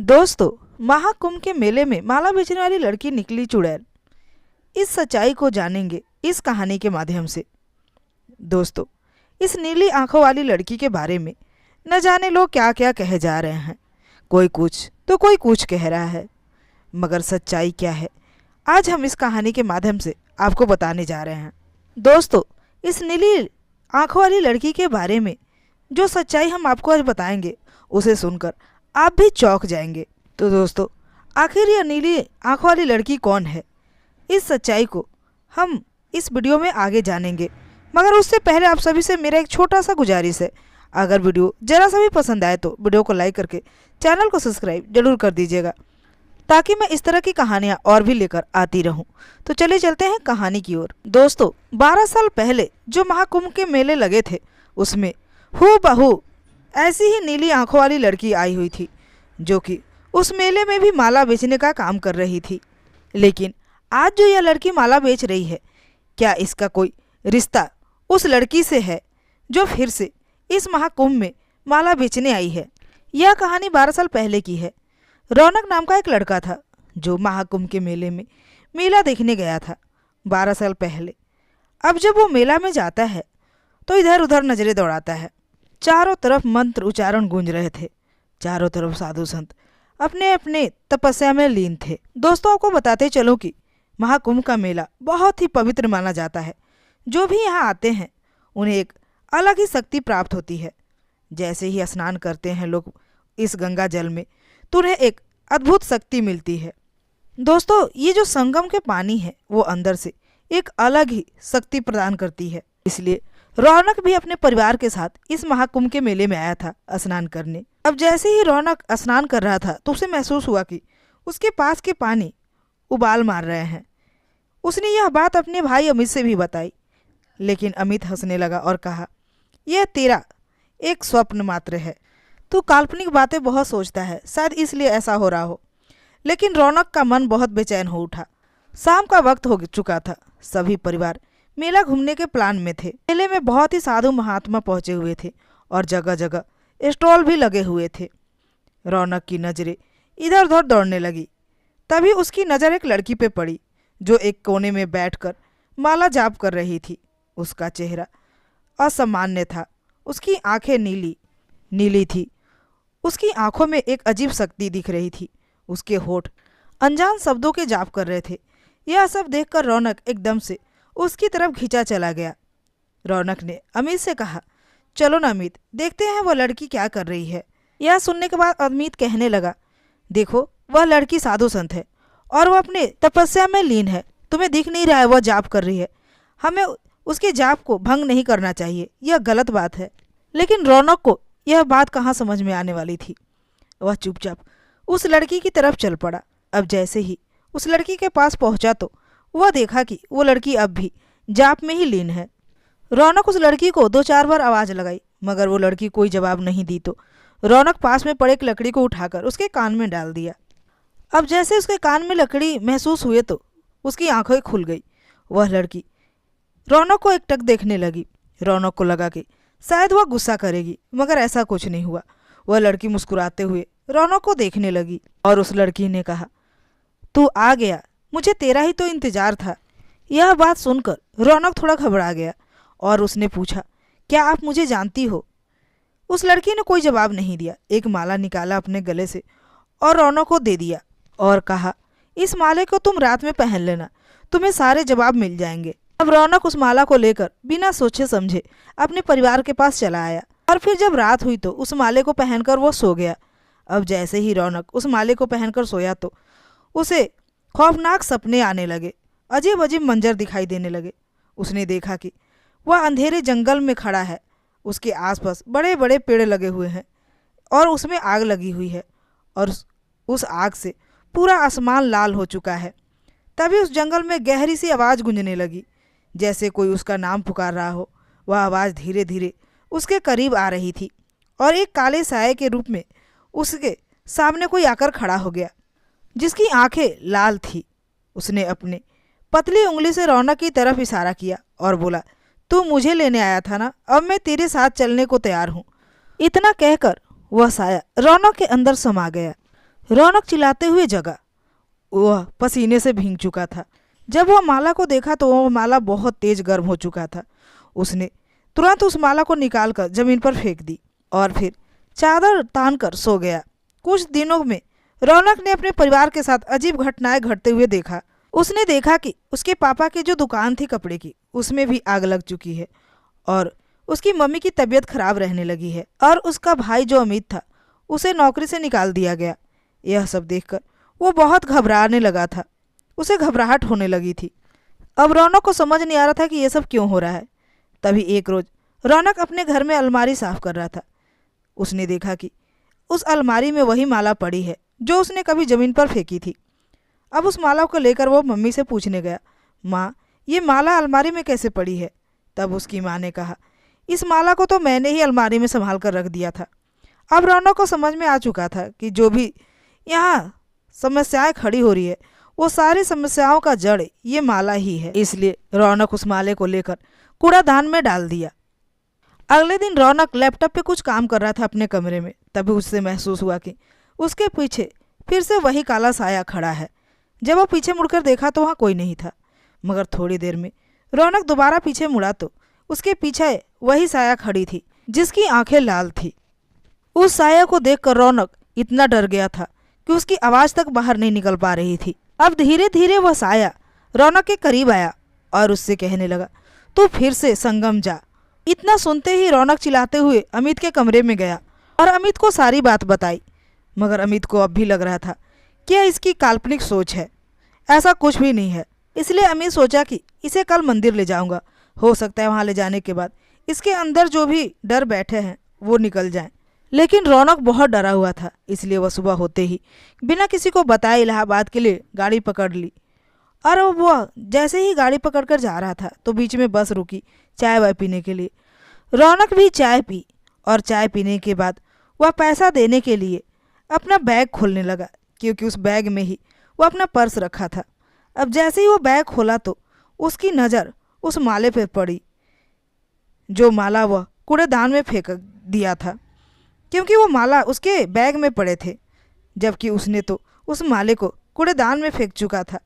दोस्तों, महाकुंभ के मेले में माला बेचने वाली लड़की निकली चुड़ैल। इस सच्चाई को जानेंगे इस कहानी के माध्यम से। दोस्तों, इस नीली आंखों वाली लड़की के बारे में न जाने लोग क्या क्या कहे जा रहे हैं। कोई कुछ तो कोई कुछ कह रहा है, मगर सच्चाई क्या है आज हम इस कहानी के माध्यम से आपको बताने जा रहे हैं। दोस्तों, इस नीली आंखों वाली लड़की के बारे में जो सच्चाई हम आपको आज बताएंगे, उसे सुनकर आप भी चौंक जाएंगे। तो दोस्तों, आखिर यह नीली आंखों वाली लड़की कौन है, इस सच्चाई को हम इस वीडियो में आगे जानेंगे। मगर उससे पहले आप सभी से मेरा एक छोटा सा गुजारिश है, अगर वीडियो जरा सा भी पसंद आए तो वीडियो को लाइक करके चैनल को सब्सक्राइब जरूर कर दीजिएगा, ताकि मैं इस तरह की कहानियाँ और भी लेकर आती रहूं। तो चलिए चलते हैं कहानी की ओर। दोस्तों, 12 साल पहले जो महाकुंभ के मेले लगे थे, उसमें हूबहू ऐसी ही नीली आंखों वाली लड़की आई हुई थी, जो कि उस मेले में भी माला बेचने का काम कर रही थी। लेकिन आज जो यह लड़की माला बेच रही है, क्या इसका कोई रिश्ता उस लड़की से है जो फिर से इस महाकुंभ में माला बेचने आई है? यह कहानी 12 साल पहले की है। रौनक नाम का एक लड़का था जो महाकुंभ के मेले में मेला देखने गया था 12 साल पहले। अब जब वो मेला में जाता है तो इधर उधर नजरें दौड़ाता है। चारों तरफ मंत्र उच्चारण गूंज रहे थे। चारों तरफ साधु संत अपने अपने तपस्या में लीन थे। दोस्तों, आपको बताते चलो कि महाकुंभ का मेला बहुत ही पवित्र माना जाता है। जो भी यहाँ आते हैं उन्हें एक अलग ही शक्ति प्राप्त होती है। जैसे ही स्नान करते हैं लोग इस गंगा जल में, तो उन्हें एक अद्भुत शक्ति मिलती है। दोस्तों, ये जो संगम के पानी है वो अंदर से एक अलग ही शक्ति प्रदान करती है। इसलिए रौनक भी अपने परिवार के साथ इस महाकुंभ के मेले में आया था स्नान करने। अब जैसे ही रौनक स्नान कर रहा था तो उसे महसूस हुआ कि उसके पास के पानी उबाल मार रहे हैं। उसने यह बात अपने भाई अमित से भी बताई, लेकिन अमित हंसने लगा और कहा, यह तेरा एक स्वप्न मात्र है, तू काल्पनिक बातें बहुत सोचता है, शायद इसलिए ऐसा हो रहा हो। लेकिन रौनक का मन बहुत बेचैन हो उठा। शाम का वक्त हो चुका था। सभी परिवार मेला घूमने के प्लान में थे। मेले में बहुत ही साधु महात्मा पहुंचे हुए थे और जगह जगह स्टॉल भी लगे हुए थे। रौनक की नजरें इधर उधर दौड़ने लगी। तभी उसकी नज़र एक लड़की पे पड़ी जो एक कोने में बैठकर माला जाप कर रही थी। उसका चेहरा असामान्य था। उसकी आंखें नीली नीली थी। उसकी आंखों में एक अजीब शक्ति दिख रही थी। उसके होठ अनजान शब्दों के जाप कर रहे थे। यह सब देखकर रौनक एकदम से उसकी तरफ खींचा चला गया। रौनक ने अमित से कहा, चलो ना अमित, देखते हैं वह लड़की क्या कर रही है। यह सुनने के बाद अमित कहने लगा, देखो, वह लड़की साधु संत है और वह अपने तपस्या में लीन है। तुम्हें दिख नहीं रहा है वह जाप कर रही है। हमें उसके जाप को भंग नहीं करना चाहिए, यह गलत बात है। लेकिन रौनक को यह बात कहाँ समझ में आने वाली थी। वह चुपचाप उस लड़की की तरफ चल पड़ा। अब जैसे ही उस लड़की के पास पहुंचा तो वह देखा कि वो लड़की अब भी जाप में ही लीन है। रौनक उस लड़की को 2-4 बार आवाज़ लगाई, मगर वो लड़की कोई जवाब नहीं दी। तो रौनक पास में पड़े एक लकड़ी को उठाकर उसके कान में डाल दिया। अब जैसे उसके कान में लकड़ी महसूस हुए तो उसकी आंखें खुल गई। वह लड़की रौनक को एकटक देखने लगी। रौनक को लगा कि शायद वह गुस्सा करेगी, मगर ऐसा कुछ नहीं हुआ। वह लड़की मुस्कुराते हुए रौनक को देखने लगी और उस लड़की ने कहा, तू आ गया, मुझे तेरा ही तो इंतजार था। यह बात सुनकर रौनक थोड़ा घबरा गया और उसने पूछा, क्या आप मुझे जानती हो? उस लड़की ने कोई जवाब नहीं दिया। एक माला निकाला अपने गले से और रौनक को दे दिया और कहा, इस माले को तुम रात में पहन लेना, तुम्हें सारे जवाब मिल जाएंगे। अब रौनक उस माला को लेकर बिना सोचे समझे अपने परिवार के पास चला आया और फिर जब रात हुई तो उस माले को पहनकर वो सो गया। अब जैसे ही रौनक उस माले को पहनकर सोया तो उसे खौफनाक सपने आने लगे। अजीब अजीब मंजर दिखाई देने लगे। उसने देखा कि वह अंधेरे जंगल में खड़ा है। उसके आसपास बड़े बड़े पेड़ लगे हुए हैं और उसमें आग लगी हुई है और उस आग से पूरा आसमान लाल हो चुका है। तभी उस जंगल में गहरी सी आवाज़ गूंजने लगी, जैसे कोई उसका नाम पुकार रहा हो। वह आवाज़ धीरे धीरे उसके करीब आ रही थी और एक काले साये के रूप में उसके सामने कोई आकर खड़ा हो गया, जिसकी आंखें लाल थी। उसने अपने पतली उंगली से रौनक की तरफ इशारा किया और बोला, तू मुझे लेने आया था ना, अब मैं तेरे साथ चलने को तैयार हूँ। इतना कहकर वह साया रौनक के अंदर समा गया। रौनक चिल्लाते हुए जगा। वह पसीने से भीग चुका था। जब वह माला को देखा तो वह माला बहुत तेज गर्म हो चुका था। उसने तुरंत उस माला को निकालकर जमीन पर फेंक दी और फिर चादर तानकर सो गया। कुछ दिनों में रौनक ने अपने परिवार के साथ अजीब घटनाएं घटते हुए देखा। उसने देखा कि उसके पापा की जो दुकान थी कपड़े की, उसमें भी आग लग चुकी है और उसकी मम्मी की तबीयत खराब रहने लगी है और उसका भाई जो अमित था उसे नौकरी से निकाल दिया गया। यह सब देखकर वो बहुत घबराने लगा था। उसे घबराहट होने लगी थी। अब रौनक को समझ नहीं आ रहा था कि ये सब क्यों हो रहा है। तभी एक रोज रौनक अपने घर में अलमारी साफ कर रहा था। उसने देखा कि उस अलमारी में वही माला पड़ी है जो उसने कभी जमीन पर फेंकी थी। अब उस माला को लेकर वो मम्मी से पूछने गया, माँ ये माला अलमारी में कैसे पड़ी है? तब उसकी माँ ने कहा, इस माला को तो मैंने ही अलमारी में संभाल कर रख दिया था। अब रौनक को समझ में आ चुका था कि जो भी यहाँ समस्याएं खड़ी हो रही है वो सारी समस्याओं का जड़ ये माला ही है। इसलिए रौनक उस माले को लेकर कूड़ादान में डाल दिया। अगले दिन रौनक लैपटॉप पे कुछ काम कर रहा था अपने कमरे में। तभी उससे महसूस हुआ कि उसके पीछे फिर से वही काला साया खड़ा है। जब वो पीछे मुड़कर देखा तो वहाँ कोई नहीं था, मगर थोड़ी देर में रौनक दोबारा पीछे मुड़ा तो उसके पीछे वही साया खड़ी थी जिसकी आंखें लाल थी। उस साया को देखकर रौनक इतना डर गया था कि उसकी आवाज़ तक बाहर नहीं निकल पा रही थी। अब धीरे धीरे वह साया रौनक के करीब आया और उससे कहने लगा, तू फिर से संगम जा। इतना सुनते ही रौनक चिल्लाते हुए अमित के कमरे में गया और अमित को सारी बात बताई। मगर अमित को अब भी लग रहा था कि यह इसकी काल्पनिक सोच है, ऐसा कुछ भी नहीं है। इसलिए अमित सोचा कि इसे कल मंदिर ले जाऊंगा। हो सकता है वहाँ ले जाने के बाद इसके अंदर जो भी डर बैठे हैं वो निकल जाएं। लेकिन रौनक बहुत डरा हुआ था, इसलिए वह सुबह होते ही बिना किसी को बताए इलाहाबाद के लिए गाड़ी पकड़ ली। और वह जैसे ही गाड़ी पकड़कर जा रहा था तो बीच में बस रुकी चाय वाय पीने के लिए। रौनक भी चाय पी और चाय पीने के बाद वह पैसा देने के लिए अपना बैग खोलने लगा, क्योंकि उस बैग में ही वह अपना पर्स रखा था। अब जैसे ही वो बैग खोला तो उसकी नज़र उस माले पर पड़ी जो माला वह कूड़ेदान में फेंक दिया था, क्योंकि वो माला उसके बैग में पड़े थे, जबकि उसने तो उस माले को कूड़ेदान में फेंक चुका था।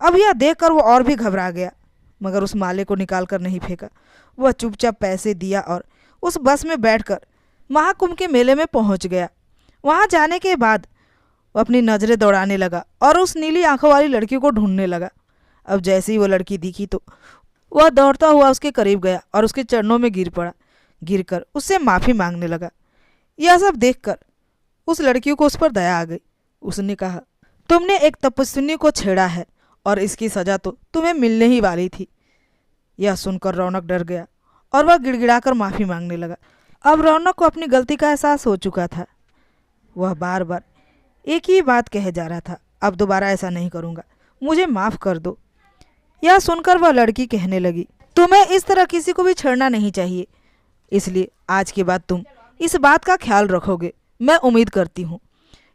अब यह देखकर वो और भी घबरा गया, मगर उस माले को निकाल कर नहीं फेंका। वह चुपचाप पैसे दिया और उस बस में बैठकर महाकुंभ के मेले में पहुंच गया। वहां जाने के बाद वो अपनी नज़रें दौड़ाने लगा और उस नीली आंखों वाली लड़की को ढूंढने लगा। अब जैसे ही वो लड़की दिखी तो वह दौड़ता हुआ उसके करीब गया और उसके चरणों में गिर पड़ा। गिरकर उससे माफ़ी मांगने लगा। यह सब देखकर उस लड़की को उस पर दया आ गई। उसने कहा, तुमने एक तपस्विनी को छेड़ा है और इसकी सज़ा तो तुम्हें मिलने ही वाली थी। यह सुनकर रौनक डर गया और वह गिड़गिड़ाकर माफ़ी मांगने लगा। अब रौनक को अपनी गलती का एहसास हो चुका था। वह बार बार एक ही बात कहे जा रहा था, अब दोबारा ऐसा नहीं करूँगा, मुझे माफ़ कर दो। यह सुनकर वह लड़की कहने लगी, तुम्हें इस तरह किसी को भी छेड़ना नहीं चाहिए, इसलिए आज के बाद तुम इस बात का ख्याल रखोगे, मैं उम्मीद करती हूँ।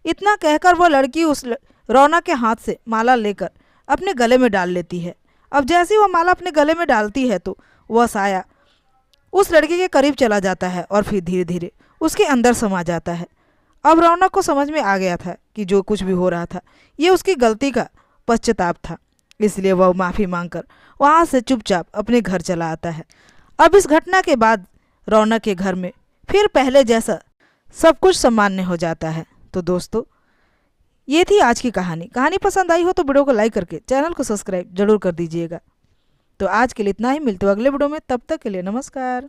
इतना कहकर वह लड़की उस रौनक के हाथ से माला लेकर अपने गले में डाल लेती है। अब जैसे ही वह माला अपने गले में डालती है तो वह साया उस लड़की के करीब चला जाता है और फिर धीरे धीरे उसके अंदर समा जाता है। अब रौनक को समझ में आ गया था कि जो कुछ भी हो रहा था ये उसकी गलती का पश्चाताप था, इसलिए वह माफ़ी मांगकर वहाँ से चुपचाप अपने घर चला आता है। अब इस घटना के बाद रौनक के घर में फिर पहले जैसा सब कुछ सामान्य हो जाता है। तो दोस्तों, ये थी आज की कहानी। कहानी पसंद आई हो तो वीडियो को लाइक करके चैनल को सब्सक्राइब जरूर कर दीजिएगा। तो आज के लिए इतना ही, मिलते हो अगले वीडियो में, तब तक के लिए नमस्कार।